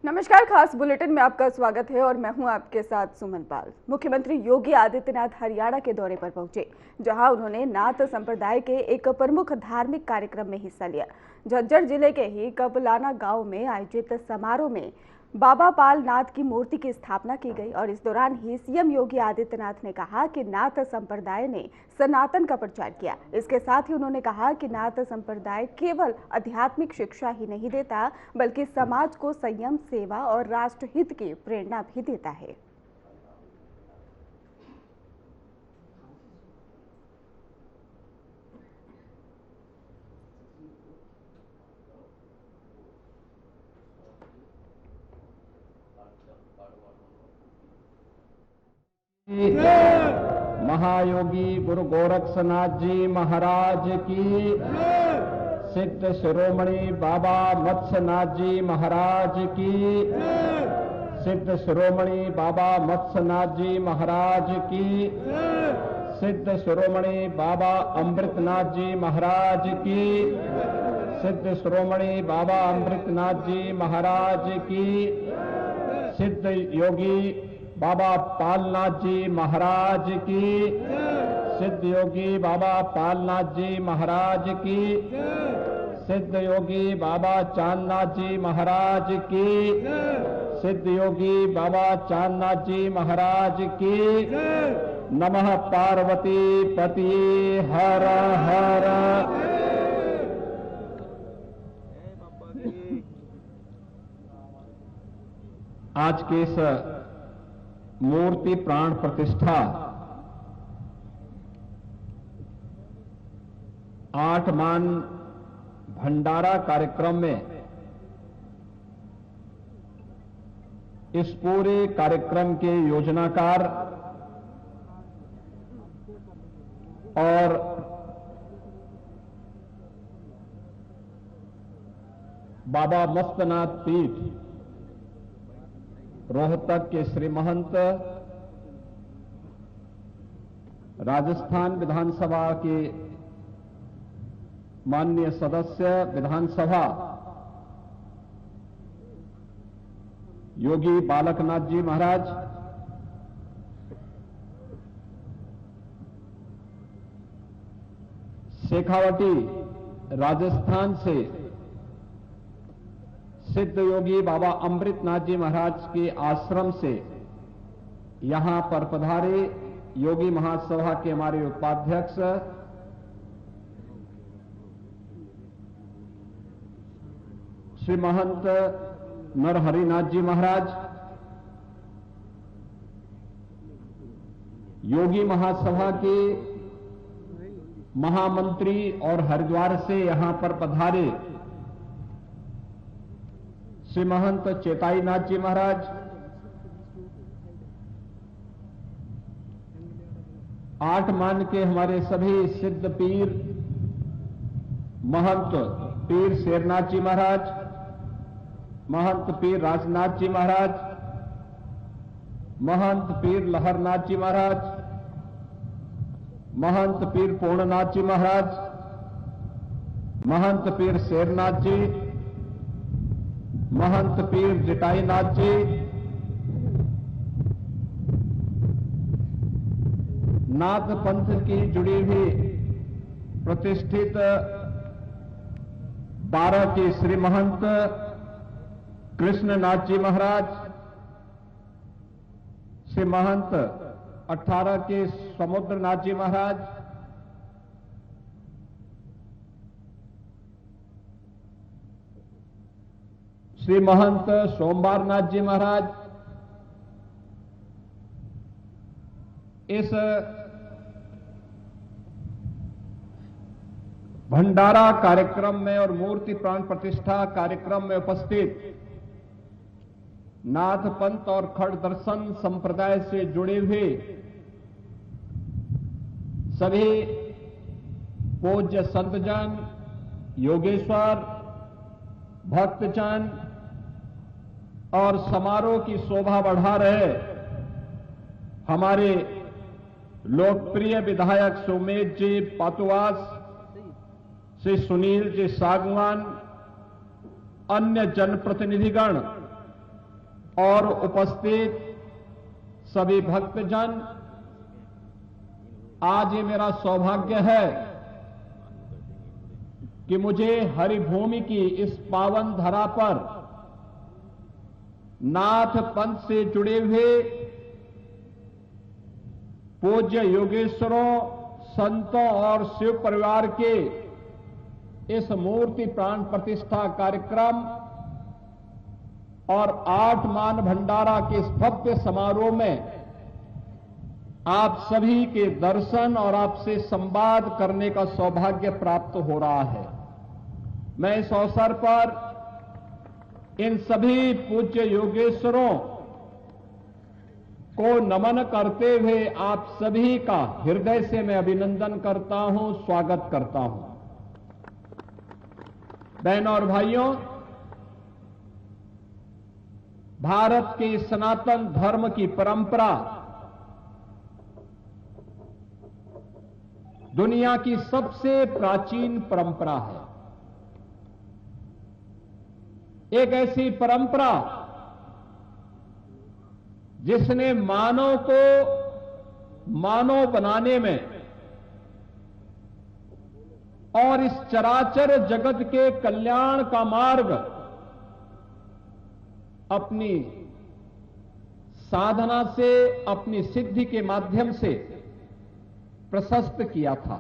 नमस्कार, खास बुलेटिन में आपका स्वागत है और मैं हूं आपके साथ सुमन पाल। मुख्यमंत्री योगी आदित्यनाथ हरियाणा के दौरे पर पहुंचे, जहां उन्होंने नाथ संप्रदाय के एक प्रमुख धार्मिक कार्यक्रम में हिस्सा लिया। झज्जर जिले के ही कपलाना गांव में आयोजित समारोह में बाबा पाल नाथ की मूर्ति की स्थापना की गई और इस दौरान ही सीएम योगी आदित्यनाथ ने कहा कि नाथ संप्रदाय ने सनातन का प्रचार किया। इसके साथ ही उन्होंने कहा कि नाथ संप्रदाय केवल आध्यात्मिक शिक्षा ही नहीं देता, बल्कि समाज को संयम, सेवा और राष्ट्रहित की प्रेरणा भी देता है। महायोगी गुरु गोरक्षनाथ जी महाराज की, सिद्ध शिरोमणि बाबा मत्स्यनाथ जी महाराज की, सिद्ध शिरोमणि बाबा मत्स्यनाथ जी महाराज की, सिद्ध शिरोमणि बाबा अमृतनाथ जी महाराज की, सिद्ध शिरोमणि बाबा अमृतनाथ जी महाराज की, सिद्ध योगी बाबा पालनाथ जी महाराज की, सिद्ध योगी बाबा पालनाथ जी महाराज की, सिद्ध योगी बाबा चांदनाथ जी महाराज की, सिद्ध योगी बाबा चांदनाथ जी महाराज की। नमः पार्वती पति हर हर। आज के इस मूर्ति प्राण प्रतिष्ठा 8 मान भंडारा कार्यक्रम में इस पूरे कार्यक्रम के योजनाकार और बाबा मत्स्यनाथ पीठ रोहतक के श्री महंत, राजस्थान विधानसभा के माननीय सदस्य विधानसभा योगी बालकनाथ जी महाराज, शेखावटी राजस्थान से सिद्ध योगी बाबा अमृतनाथ जी महाराज के आश्रम से यहां पर पधारे योगी महासभा के हमारे उपाध्यक्ष श्री महंत नरहरिनाथ जी महाराज, योगी महासभा के महामंत्री और हरिद्वार से यहां पर पधारे श्री महंत चेताईनाथ जी महाराज, 8 मान के हमारे सभी सिद्ध पीर, महंत पीर शेरनाथ जी महाराज, महंत पीर राजनाथ जी महाराज, महंत पीर लहरनाथ जी महाराज, महंत पीर पूर्णनाथ जी महाराज, महंत पीर शेरनाथ जी, महंत पीर जटाईनाथ जी, नाथ पंथ की जुड़ी हुई प्रतिष्ठित 12 के श्री महंत कृष्णनाथ जी महाराज, श्री महंत 18 के समुद्रनाथ जी महाराज, श्री महंत सोमवारनाथ जी महाराज, इस भंडारा कार्यक्रम में और मूर्ति प्राण प्रतिष्ठा कार्यक्रम में उपस्थित नाथ पंथ और खड़ दर्शन संप्रदाय से जुड़े हुए सभी पूज्य संतजन, योगेश्वर, भक्तजन और समारोह की शोभा बढ़ा रहे हमारे लोकप्रिय विधायक सुमेध जी पातुवास, श्री सुनील जी सागवान, अन्य जनप्रतिनिधिगण और उपस्थित सभी भक्तजन, आज ये मेरा सौभाग्य है कि मुझे हरिभूमि की इस पावन धरा पर नाथ पंथ से जुड़े हुए पूज्य योगेश्वरों, संतों और शिव परिवार के इस मूर्ति प्राण प्रतिष्ठा कार्यक्रम और 8 मान भंडारा के इस भव्य समारोह में आप सभी के दर्शन और आपसे संवाद करने का सौभाग्य प्राप्त हो रहा है। मैं इस अवसर पर इन सभी पूज्य योगेश्वरों को नमन करते हुए आप सभी का हृदय से मैं अभिनंदन करता हूं, स्वागत करता हूं। बहनों और भाइयों, भारत के सनातन धर्म की परंपरा दुनिया की सबसे प्राचीन परंपरा है। एक ऐसी परंपरा जिसने मानव को मानव बनाने में और इस चराचर जगत के कल्याण का मार्ग अपनी साधना से, अपनी सिद्धि के माध्यम से प्रशस्त किया था।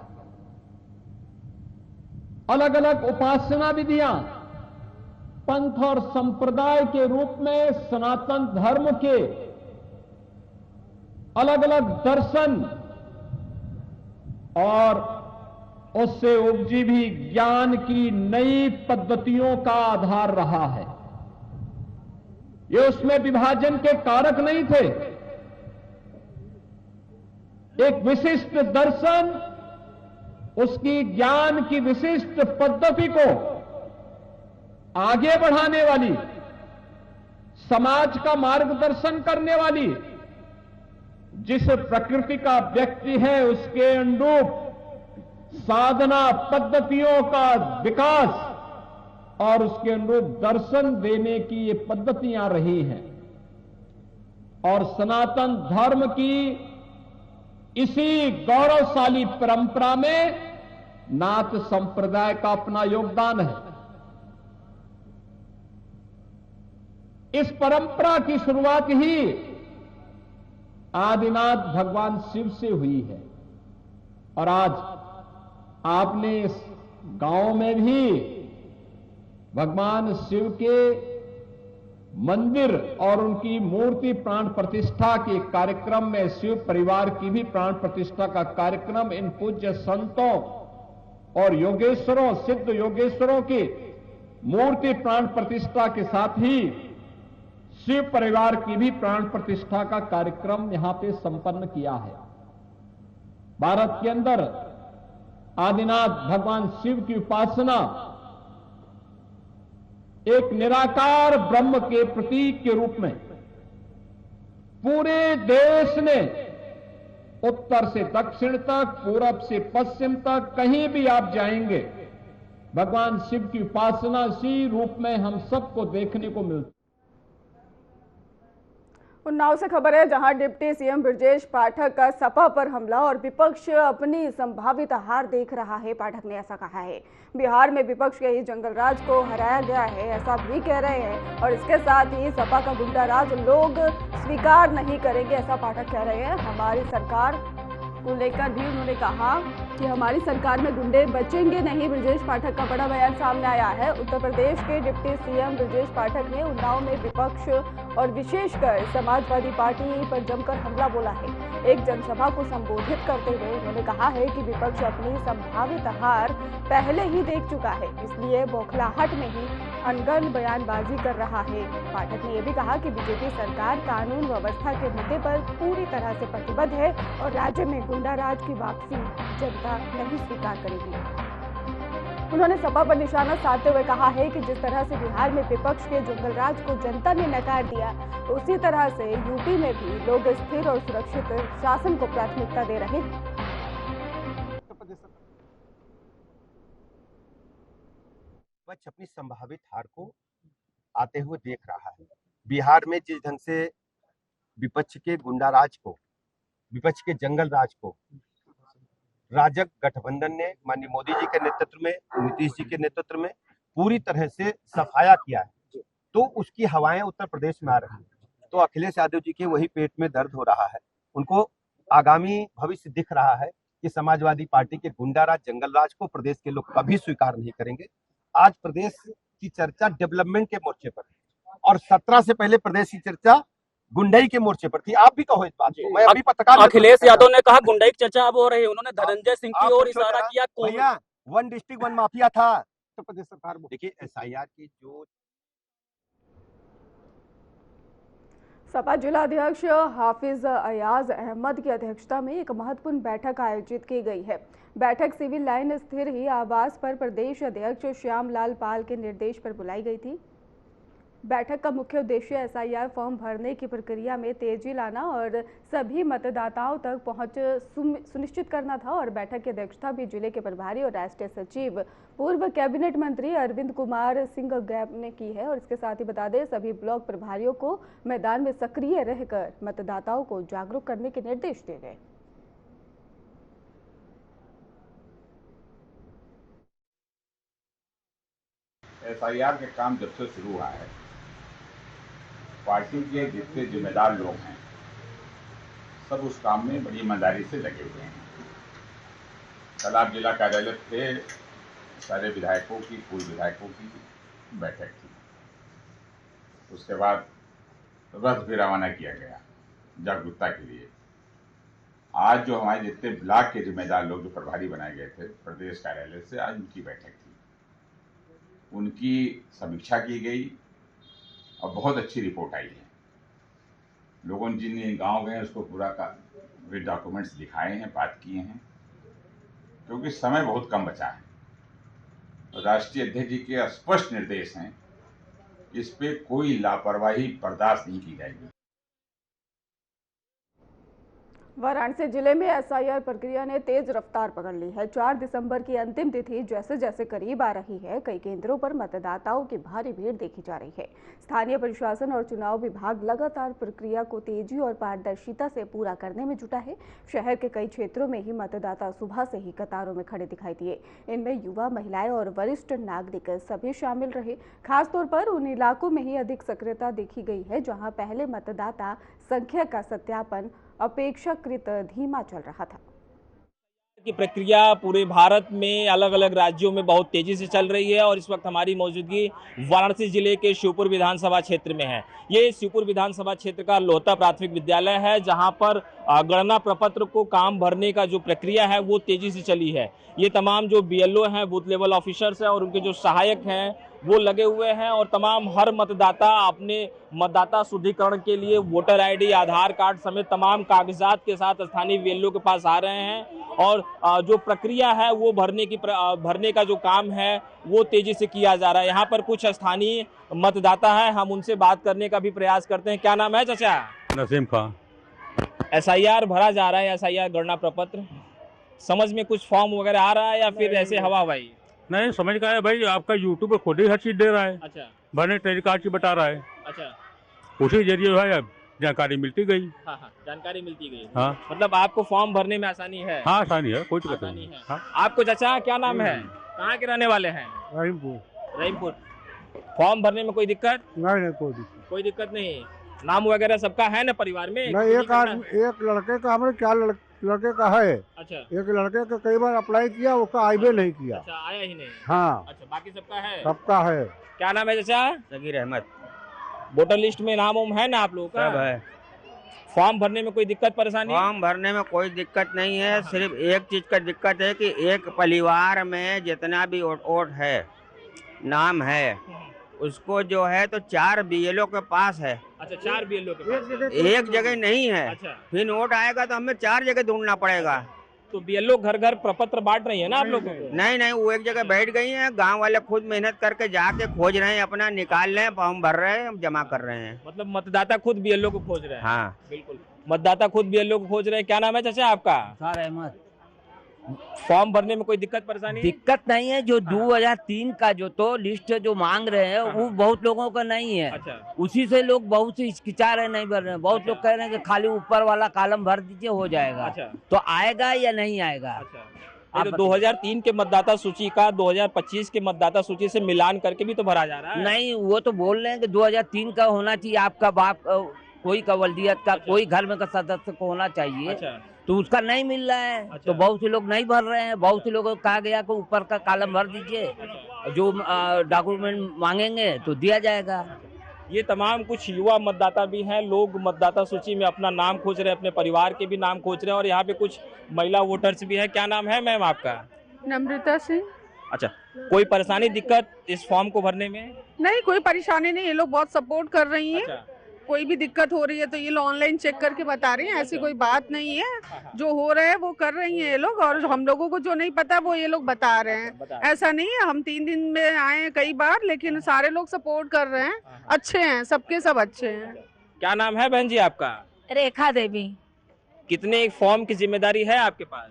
अलग अलग उपासना विधियां पंथ और संप्रदाय के रूप में सनातन धर्म के अलग अलग दर्शन और उससे उपजी भी ज्ञान की नई पद्धतियों का आधार रहा है। ये उसमें विभाजन के कारक नहीं थे। एक विशिष्ट दर्शन, उसकी ज्ञान की विशिष्ट पद्धति को आगे बढ़ाने वाली, समाज का मार्गदर्शन करने वाली, जिस प्रकृति का व्यक्ति है उसके अनुरूप साधना पद्धतियों का विकास और उसके अनुरूप दर्शन देने की ये पद्धतियां रही हैं। और सनातन धर्म की इसी गौरवशाली परंपरा में नाथ संप्रदाय का अपना योगदान है। इस परंपरा की शुरुआत ही आदिनाथ भगवान शिव से हुई है। और आज आपने इस गांव में भी भगवान शिव के मंदिर और उनकी मूर्ति प्राण प्रतिष्ठा के कार्यक्रम में शिव परिवार की भी प्राण प्रतिष्ठा का कार्यक्रम इन पूज्य संतों और योगेश्वरों, सिद्ध योगेश्वरों की मूर्ति प्राण प्रतिष्ठा के साथ ही शिव परिवार की भी प्राण प्रतिष्ठा का कार्यक्रम यहां पे संपन्न किया है। भारत के अंदर आदिनाथ भगवान शिव की उपासना एक निराकार ब्रह्म के प्रतीक के रूप में पूरे देश ने उत्तर से दक्षिण तक, पूरब से पश्चिम तक, कहीं भी आप जाएंगे भगवान शिव की उपासना इसी रूप में हम सबको देखने को मिलती। उन्नाव से खबर है, जहां डिप्टी सीएम ब्रजेश पाठक का सपा पर हमला और विपक्ष अपनी संभावित हार देख रहा है। पाठक ने ऐसा कहा है। बिहार में विपक्ष के ही जंगलराज को हराया गया है, ऐसा भी कह रहे हैं। और इसके साथ ही सपा का गुंडाराज लोग स्वीकार नहीं करेंगे, ऐसा पाठक कह रहे हैं। हमारी सरकार को लेकर भी उन्होंने कहा कि हमारी सरकार में गुंडे बचेंगे नहीं। ब्रजेश पाठक का बड़ा बयान सामने आया है। उत्तर प्रदेश के डिप्टी सीएम ब्रजेश पाठक ने उन्नाव में विपक्ष और विशेषकर समाजवादी पार्टी पर जमकर हमला बोला है। एक जनसभा को संबोधित करते हुए उन्होंने कहा है कि विपक्ष अपनी संभावित हार पहले ही देख चुका है, इसलिए बौखलाहट में ही अनगढ़ बयानबाजी कर रहा है। पाठक ने यह भी कहा कि बीजेपी सरकार कानून व्यवस्था के मुद्दे पर पूरी तरह से प्रतिबद्ध है और राज्य में गुंडाराज की वापसी जनता नहीं स्वीकार करेगी। उन्होंने सपा पर निशाना साधते हुए कहा है कि जिस तरह से बिहार में विपक्ष के जंगलराज को जनता ने नकार दिया, उसी तरह से यूपी में भी लोग स्थिर और सुरक्षित शासन को प्राथमिकता दे रहे हैं। विपक्ष अपनी संभावित हार को आते हुए देख रहा है। बिहार में जिस ढंग से विपक्ष के गुंडा राज को, विपक्ष के जंगल राज को राजग गठबंधन ने माननीय मोदी जी के नेतृत्व में, नीतीश जी के नेतृत्व में पूरी तरह से सफाया किया है, तो उसकी हवाएं उत्तर प्रदेश में आ रही है। तो अखिलेश यादव जी के वही पेट में दर्द हो रहा है। उनको आगामी भविष्य दिख रहा है कि समाजवादी पार्टी के गुंडाराज जंगल राज को प्रदेश के लोग कभी स्वीकार नहीं करेंगे। आज प्रदेश की चर्चा डेवलपमेंट के मोर्चे पर है और 17 से पहले प्रदेश की चर्चा गुंडई के मोर्चे पर थी। आप भी कहो इस बात को। मैं अभी पत्रकार अखिलेश यादव ने कहा गुंडई की चर्चा अब हो रही है। उन्होंने धनंजय सिंह की ओर इशारा किया। भैया वन डिस्ट्रिक्ट वन माफिया था उत्तर प्रदेश सरकार। देखिए एसआईआर की जो सपा जिला अध्यक्ष हाफिज अयाज अहमद की अध्यक्षता में एक महत्वपूर्ण बैठक आयोजित की गई है। बैठक सिविल लाइन स्थिर ही आवास पर प्रदेश अध्यक्ष श्यामलाल पाल के निर्देश पर बुलाई गई थी। बैठक का मुख्य उद्देश्य एसआईआर फॉर्म भरने की प्रक्रिया में तेजी लाना और सभी मतदाताओं तक पहुंच सुनिश्चित करना था। और बैठक की अध्यक्षता भी जिले के प्रभारी और राष्ट्रीय सचिव पूर्व कैबिनेट मंत्री अरविंद कुमार सिंह गैप ने की है। और इसके साथ ही बता दें, सभी ब्लॉक प्रभारियों को मैदान में सक्रिय रहकर मतदाताओं को जागरूक करने के निर्देश दिए गए। एसआईआर के काम जब से शुरू हुआ है, पार्टी के जितने जिम्मेदार लोग हैं सब उस काम में बड़ी ईमानदारी से लगे हुए हैं। कल आप जिला कार्यालय थे, सारे विधायकों की, पूर्व विधायकों की बैठक थी। उसके बाद रथ भी रवाना किया गया जागरूकता के लिए। आज जो हमारे जितने ब्लॉक के जिम्मेदार लोग जो प्रभारी बनाए गए थे प्रदेश कार्यालय से, आज उनकी बैठक थी। उनकी समीक्षा की गई और बहुत अच्छी रिपोर्ट आई है। लोगों ने जिन गांव गए उसको पूरा का वे डॉक्यूमेंट्स दिखाए हैं, बात किए हैं, क्योंकि समय बहुत कम बचा है। राष्ट्रीय अध्यक्ष जी के स्पष्ट निर्देश हैं, इस पे कोई लापरवाही बर्दाश्त नहीं की जाएगी। वाराणसी जिले में एसआईआर प्रक्रिया ने तेज रफ्तार पकड़ ली है। 4 दिसंबर की अंतिम तिथि जैसे जैसे करीब आ रही है, कई केंद्रों पर मतदाताओं की भारी भीड़ देखी जा रही है। स्थानीय प्रशासन और चुनाव विभाग लगातार प्रक्रिया को तेजी और पारदर्शिता से पूरा करने में जुटा है। शहर के कई क्षेत्रों में ही मतदाता सुबह से ही कतारों में खड़े दिखाई दिए। इनमें युवा, महिलाएं और वरिष्ठ नागरिक सभी शामिल रहे। खासतौर पर उन इलाकों में ही अधिक सक्रियता देखी गई है जहां पहले मतदाता संख्या का सत्यापन अपेक्षाकृत धीमा चल रहा था। की प्रक्रिया पूरे भारत में अलग अलग राज्यों में बहुत तेजी से चल रही है और इस वक्त हमारी मौजूदगी वाराणसी जिले के शिवपुर विधानसभा क्षेत्र में है। ये शिवपुर विधानसभा क्षेत्र का लोहता प्राथमिक विद्यालय है, जहां पर गणना प्रपत्र को काम भरने का जो प्रक्रिया है वो तेजी से चली है। ये तमाम जो बीएलओ हैं, बूथ लेवल ऑफिसर्स हैं और उनके जो सहायक हैं वो लगे हुए हैं और तमाम हर मतदाता अपने मतदाता शुद्धिकरण के लिए वोटर आईडी, आधार कार्ड समेत तमाम कागजात के साथ स्थानीय बीएलओ के पास आ रहे हैं और जो प्रक्रिया है वो भरने का जो काम है वो तेजी से किया जा रहा है। यहाँ पर कुछ स्थानीय मतदाता है, हम उनसे बात करने का भी प्रयास करते हैं। क्या नाम है चाचा? नसीम खान। एसआईआर भरा जा रहा है, एसआईआर गणना प्रपत्र, समझ में कुछ फॉर्म वगैरह आ रहा है या फिर ऐसे हवा हवाई? नहीं समझ का है भाई, आपका यूट्यूब पर खुद ही हर चीज दे रहा है। अच्छा, भरने तरीका हर चीज बता रहा है। अच्छा, उसी जरिए भाई अब जानकारी मिलती गई। हाँ, जानकारी मिलती गई। हाँ, मतलब आपको फॉर्म भरने में आसानी है? हाँ आसानी है, कोई दिक्कत नहीं है। हाँ। आपको चाचा क्या नाम है, कहाँ के रहने वाले हैं? रहीमपुर। फॉर्म भरने में कोई दिक्कत? नहीं कोई दिक्कत नहीं। नाम वगैरह सबका है ना परिवार में? नहीं, एक लड़के का, हमारे 4 लड़के का है। अच्छा, एक लड़के का कई बार अप्लाई किया, उसका आईबे नहीं किया। अच्छा, आया ही नहीं। हाँ, अच्छा, बाकी सबका है? सबका है। क्या नाम है चाचा? सगीर अहमद। वोटर लिस्ट में नाम है ना आप लोगों का? सब है। फॉर्म भरने में कोई दिक्कत परेशानी? फॉर्म भरने में कोई दिक्कत नहीं है। सिर्फ एक चीज का दिक्कत है कि एक परिवार में जितना भी वोट है, नाम है, उसको जो है तो 4 बीएलओ के पास है। अच्छा, 4 बीएलओ के पास? एक जगह नहीं है। अच्छा, फिर वोट आएगा तो हमें 4 जगह ढूंढना पड़ेगा। तो बीएलओ घर घर प्रपत्र बांट रही है ना आप लोगों को? नहीं, वो एक जगह बैठ गई हैं। गांव वाले खुद मेहनत करके जाके खोज रहे हैं, अपना निकाल रहे हैं, फॉर्म भर रहे हैं, जमा कर रहे हैं। मतलब मतदाता खुद बीएलओ को खोज रहे हैं? हाँ बिल्कुल, मतदाता खुद बीएलओ को खोज रहे हैं। क्या नाम है चाचा आपका? अहमद। फॉर्म भरने में कोई दिक्कत परेशानी है? दिक्कत नहीं है। जो 2003 का जो तो लिस्ट जो मांग रहे हैं वो बहुत लोगों का नहीं है। अच्छा। उसी से लोग बहुत से हिचकिचा रहे, नहीं भर रहे हैं। बहुत लोग कह रहे हैं कि खाली ऊपर वाला कॉलम भर दीजिए हो जाएगा। अच्छा। तो आएगा या नहीं आएगा? अच्छा। तो 2003 के मतदाता सूची का 2025 के मतदाता सूची से मिलान करके भी तो भरा जा रहा है। नहीं, वो तो बोल रहे हैं कि 2003 का होना चाहिए। आपका बाप कोई कवलियत का कोई घर में का सदस्य को होना चाहिए। अच्छा। तो उसका नहीं मिल रहा है। अच्छा। तो बहुत से लोग नहीं भर रहे हैं। बहुत से लोगों को कहा गया कि ऊपर का कॉलम भर दीजिए, जो डॉक्यूमेंट मांगेंगे तो दिया जाएगा। ये तमाम कुछ युवा मतदाता भी हैं। लोग मतदाता सूची में अपना नाम खोज रहे हैं, अपने परिवार के भी नाम खोज रहे हैं और यहाँ पे कुछ महिला वोटर्स भी हैं। क्या नाम है मैम आपका? नम्रता सिंह। अच्छा, कोई परेशानी दिक्कत इस फॉर्म को भरने में? नहीं, कोई परेशानी नहीं, ये लोग बहुत सपोर्ट कर रही हैं। अच्छा। कोई भी दिक्कत हो रही है तो ये लोग ऑनलाइन चेक करके बता रही हैं। ऐसी कोई बात नहीं है। जो हो रहा है वो कर रही हैं ये लोग, और हम लोगों को जो नहीं पता वो ये लोग बता रहे हैं। ऐसा नहीं है, हम 3 दिन में आए हैं कई बार, लेकिन सारे लोग सपोर्ट कर रहे हैं। अच्छे हैं, सबके सब अच्छे हैं। क्या नाम है बहन जी आपका? रेखा देवी। कितने एक फॉर्म की जिम्मेदारी है आपके पास?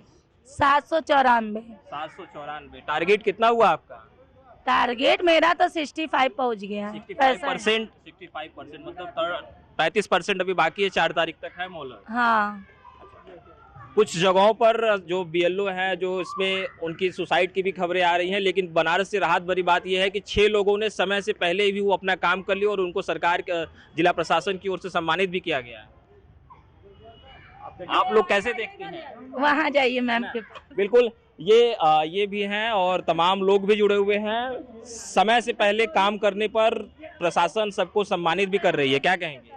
794। 794। टारगेट कितना हुआ आपका? टारगेट मेरा तो 65 पहुंच गया। 65%। 65% मतलब 35% अभी बाकी है। 4 तारीख तक है मोहलत। हाँ। कुछ जगहों पर जो बीएलओ है, जो इसमें उनकी सुसाइड की भी खबरें आ रही हैं, लेकिन बनारस से राहत भरी बात यह है कि 6 लोगों ने समय से पहले भी वो अपना काम कर लिया और उनको सरकार जिला प्रशासन की ओर से सम्मानित भी किया गया है। आप लोग कैसे देखते हैं? वहाँ जाइए मैम के। बिल्कुल, ये भी हैं और तमाम लोग भी जुड़े हुए हैं। समय से पहले काम करने पर प्रशासन सबको सम्मानित भी कर रही है। क्या कहेंगे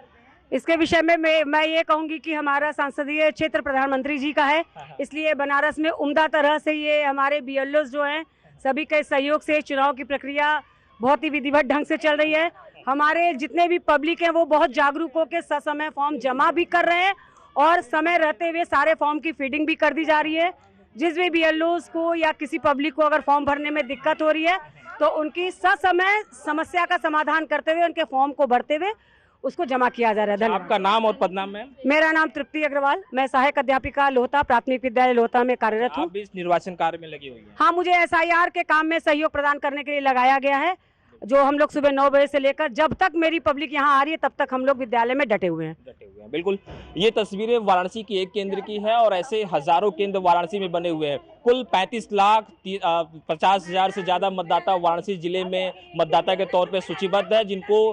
इसके विषय में? मैं ये कहूंगी कि हमारा संसदीय क्षेत्र प्रधानमंत्री जी का है, इसलिए बनारस में उम्दा तरह से ये हमारे बीएलओ जो हैं सभी के सहयोग से चुनाव की प्रक्रिया बहुत ही विधिवत ढंग से चल रही है। हमारे जितने भी पब्लिक हैं वो बहुत जागरूक होकर ससमय फॉर्म जमा भी कर रहे हैं और समय रहते हुए सारे फॉर्म की फीडिंग भी कर दी जा रही है। जिस भी बीएलओज को या किसी पब्लिक को अगर फॉर्म भरने में दिक्कत हो रही है तो उनकी ससमय समस्या का समाधान करते हुए उनके फॉर्म को भरते हुए उसको जमा किया जा रहा है। धन्यवाद। आपका नाम और पदनाम है? मेरा नाम तृप्ति अग्रवाल, मैं सहायक अध्यापिका लोहता प्राथमिक विद्यालय लोहता में कार्यरत हूँ। आप भी इस निर्वाचन कार्य में लगी हुई हैं? हाँ, मुझे एसआईआर के काम में सहयोग प्रदान करने के लिए लगाया गया है, जो हम लोग सुबह 9 बजे से लेकर जब तक मेरी पब्लिक यहाँ आ रही है तब तक हम लोग विद्यालय में डटे हुए हैं। बिल्कुल, ये तस्वीरें वाराणसी की एक केंद्र की है और ऐसे हजारों केंद्र वाराणसी में बने हुए हैं। कुल 35,50,000 से ज्यादा मतदाता वाराणसी जिले में मतदाता के तौर पे सूचीबद्ध है, जिनको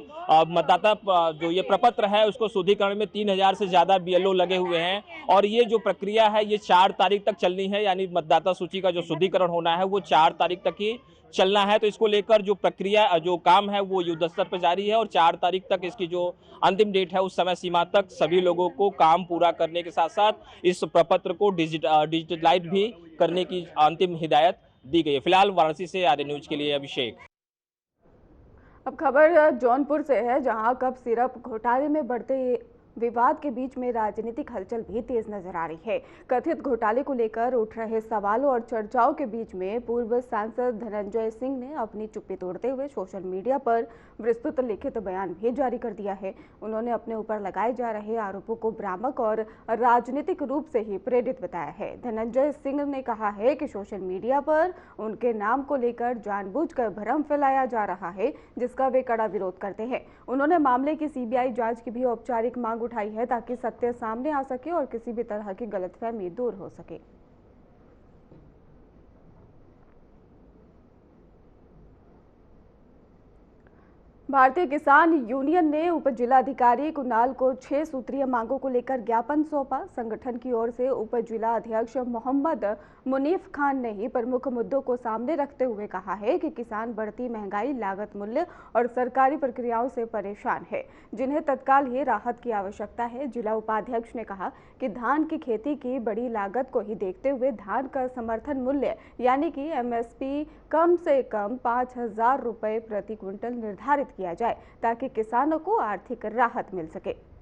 मतदाता जो ये प्रपत्र है उसको शुद्धिकरण में 3,000 से ज्यादा बीएलओ लगे हुए हैं। और ये जो प्रक्रिया है ये 4 तारीख तक चलनी है, यानी मतदाता सूची का जो शुद्धिकरण होना है वो 4 तारीख तक ही चलना है। तो इसको लेकर जो प्रक्रिया जो काम है वो युद्ध स्तर पर जारी है और 4 तारीख तक इसकी जो अंतिम डेट है उस समय सीमा तक सभी लोगों को काम पूरा करने के साथ साथ इस प्रपत्र को डिजिटलाइज भी करने की अंतिम हिदायत दी गई है। फिलहाल वाराणसी से आर्य न्यूज के लिए अभिषेक। अब खबर जौनपुर से है, जहां कप सिरप घोटाले में बढ़ते विवाद के बीच में राजनीतिक हलचल भी तेज नजर आ रही है। कथित घोटाले को लेकर उठ रहे सवालों और चर्चाओं के बीच में पूर्व सांसद धनंजय सिंह ने अपनी चुप्पी तोड़ते हुए सोशल मीडिया पर विस्तृत लिखित बयान भी जारी कर दिया है। उन्होंने अपने ऊपर लगाए जा रहे आरोपों को भ्रामक और राजनीतिक रूप से ही प्रेरित बताया है। धनंजय सिंह ने कहा है कि सोशल मीडिया पर उनके नाम को लेकर जानबूझकर भ्रम फैलाया जा रहा है, जिसका वे कड़ा विरोध करते हैं। उन्होंने मामले की सीबीआई जांच की भी औपचारिक मांग उठाई है ताकि सत्य सामने आ सके और किसी भी तरह की गलतफहमी दूर हो सके। भारतीय किसान यूनियन ने उप जिलाधिकारी कुणाल को 6 सूत्रीय मांगों को लेकर ज्ञापन सौंपा। संगठन की ओर से उप जिला अध्यक्ष मोहम्मद मुनीफ खान ने ही प्रमुख मुद्दों को सामने रखते हुए कहा है कि किसान बढ़ती महंगाई, लागत मूल्य और सरकारी प्रक्रियाओं से परेशान है, जिन्हें तत्काल ही राहत की आवश्यकता है। जिला उपाध्यक्ष ने कहा कि धान की खेती की बड़ी लागत को ही देखते हुए धान का समर्थन मूल्य यानी कि एमएसपी कम से कम 5,000 रुपये प्रति क्विंटल निर्धारित किया जाए ताकि किसानों को आर्थिक राहत मिल सके।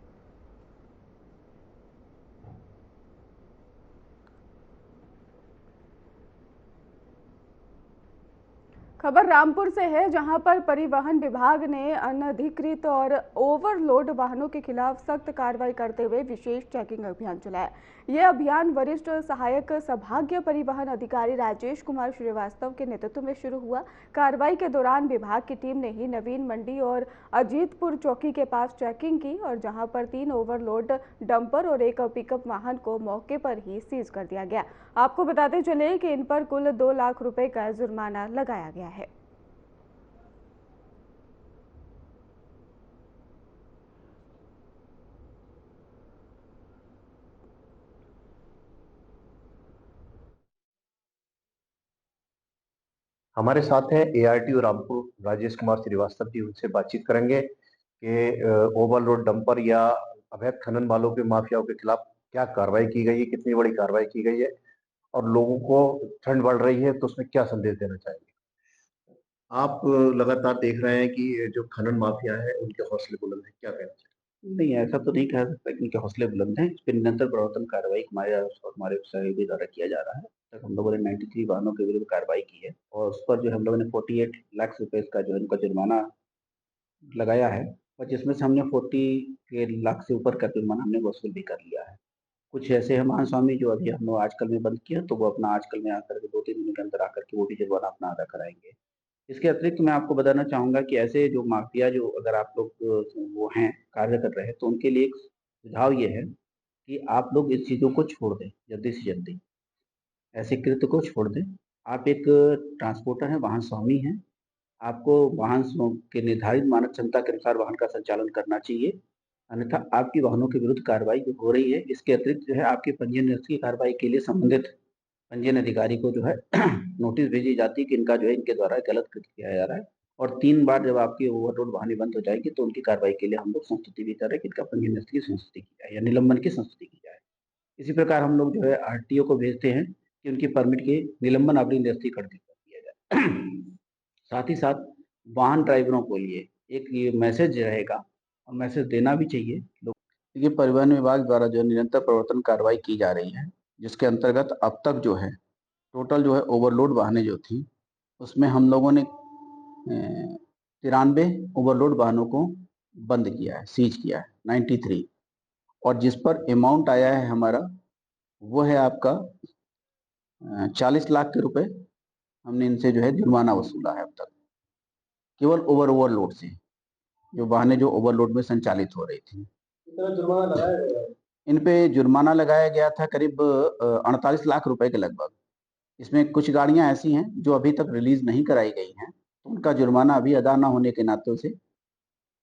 खबर रामपुर से है, जहां पर परिवहन विभाग ने अनधिकृत और ओवरलोड वाहनों के खिलाफ सख्त कार्रवाई करते हुए विशेष चेकिंग अभियान चलाया। यह अभियान वरिष्ठ सहायक सभाग्य परिवहन अधिकारी राजेश कुमार श्रीवास्तव के नेतृत्व में शुरू हुआ। कार्रवाई के दौरान विभाग की टीम ने ही नवीन मंडी और अजीतपुर चौकी के पास चेकिंग की और जहां पर 3 ओवरलोड डंपर और एक पिकअप वाहन को मौके पर ही सीज कर दिया गया। आपको बताते चले कि इन पर कुल 2 लाख रुपए का जुर्माना लगाया गया है। हमारे साथ हैं ARTO रामपुर राजेश कुमार श्रीवास्तव जी। उनसे बातचीत करेंगे कि ओवरलोड डंपर या अवैध खनन वालों के माफियाओं के खिलाफ क्या कार्रवाई की गई है, कितनी बड़ी कार्रवाई की गई है और लोगों को ठंड बढ़ रही है तो उसमें क्या संदेश देना चाहेंगे। आप लगातार देख रहे हैं कि जो खनन माफिया है उनके हौसले बुलंद है, क्या कहना चाहिए? नहीं, ऐसा तो नहीं कह सकता कि इनके हौसले बुलंद हैं। इस पर निरंतर प्रवर्तन कार्रवाई हमारे सहयोगी द्वारा किया जा रहा है। तक हम लोगों ने 93 वाहनों के विरुद्ध कार्रवाई की है और उस पर जो हम लोगों ने 48 लाख रुपए का जो इनका जुर्माना लगाया है और जिसमें से हमने 40 लाख से ऊपर का जुर्माना हमने वसूल भी कर लिया है। कुछ ऐसे हैं महान स्वामी जो अभी हम लोग आजकल में बंद किया, तो वो अपना आजकल में आकर के 2-3 दिन के अंदर आकर के वो भी जुर्माना अपना अदा कराएंगे। इसके अतिरिक्त मैं आपको बताना चाहूँगा कि ऐसे जो माफिया जो अगर आप लोग वो हैं कार्य कर रहे हैं तो उनके लिए एक सुझाव ये है कि आप लोग इस चीज़ों को छोड़ दें, जल्दी से जल्दी ऐसे कृत्य को छोड़ दें। आप एक ट्रांसपोर्टर हैं, वाहन स्वामी हैं, आपको वाहन के निर्धारित मानक क्षमता के अनुसार वाहन का संचालन करना चाहिए, अन्यथा आपकी वाहनों के विरुद्ध कार्रवाई जो हो रही है। इसके अतिरिक्त जो है आपके पंजीयन निरस्त की कार्रवाई के लिए संबंधित पंजीयन अधिकारी को जो है नोटिस भेजी जाती है कि इनका जो है इनके द्वारा गलत कृत्य किया जा रहा है और 3 बार जब आपकी ओवरलोड वाहनें बंद हो जाएगी तो उनकी कार्रवाई के लिए हम लोग संस्तुति भी कर रहे हैं कि इनका पंजीयन निरस्त की संस्तुति की जाए या निलंबन की संस्तुति की जाए। इसी प्रकार हम लोग जो है RTO को भेजते हैं कि उनकी परमिट के निलंबन अवधि निरस्ती कर दिया जाए। साथ ही साथ वाहन ड्राइवरों को लिए एक ये मैसेज रहेगा और मैसेज देना भी चाहिए लोग। ये परिवहन विभाग द्वारा जो निरंतर प्रवर्तन कार्रवाई की जा रही है, जिसके अंतर्गत अब तक जो है टोटल जो है ओवरलोड वाहनें जो थी उसमें हम लोगों ने 93 ओवरलोड वाहनों को बंद किया है, सीज किया है 93, और जिस पर अमाउंट आया है हमारा वो है आपका 40 लाख के रुपए हमने इनसे जो है जुर्माना वसूला है अब तक, केवल ओवरलोड से जो वाहनें जो ओवरलोड में संचालित हो रही थी। जुर्माना लगाया गया, इन पे जुर्माना लगाया गया था करीब 48 लाख रुपए के लगभग। इसमें कुछ गाड़ियां ऐसी हैं जो अभी तक रिलीज नहीं कराई गई हैं, तो उनका जुर्माना अभी अदा न होने के नाते से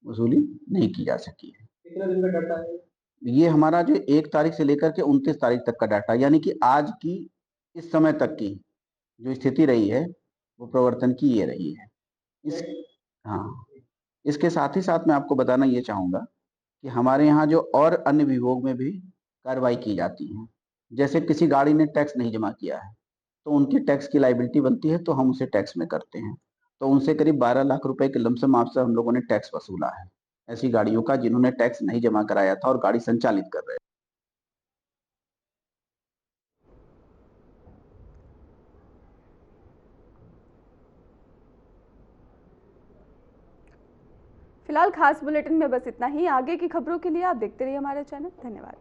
वसूली नहीं की जा सकी है। कितने दिन का डाटा है ये हमारा? जो 1 तारीख से लेकर के 29 तारीख तक का डाटा, यानी कि आज की इस समय तक की जो स्थिति रही है वो प्रवर्तन की ये रही है। इसके साथ ही साथ मैं आपको बताना ये चाहूँगा कि हमारे यहाँ जो और अन्य विभाग में भी कार्रवाई की जाती है। जैसे किसी गाड़ी ने टैक्स नहीं जमा किया है तो उनकी टैक्स की लायबिलिटी बनती है, तो हम उसे टैक्स में करते हैं, तो उनसे करीब 12 लाख रुपए के लमसम आपसे हम लोगों ने टैक्स वसूला है ऐसी गाड़ियों का जिन्होंने टैक्स नहीं जमा कराया था और गाड़ी संचालित कर रहे हैं। फिलहाल खास बुलेटिन में बस इतना ही। आगे की खबरों के लिए आप देखते रहिए हमारा चैनल। धन्यवाद।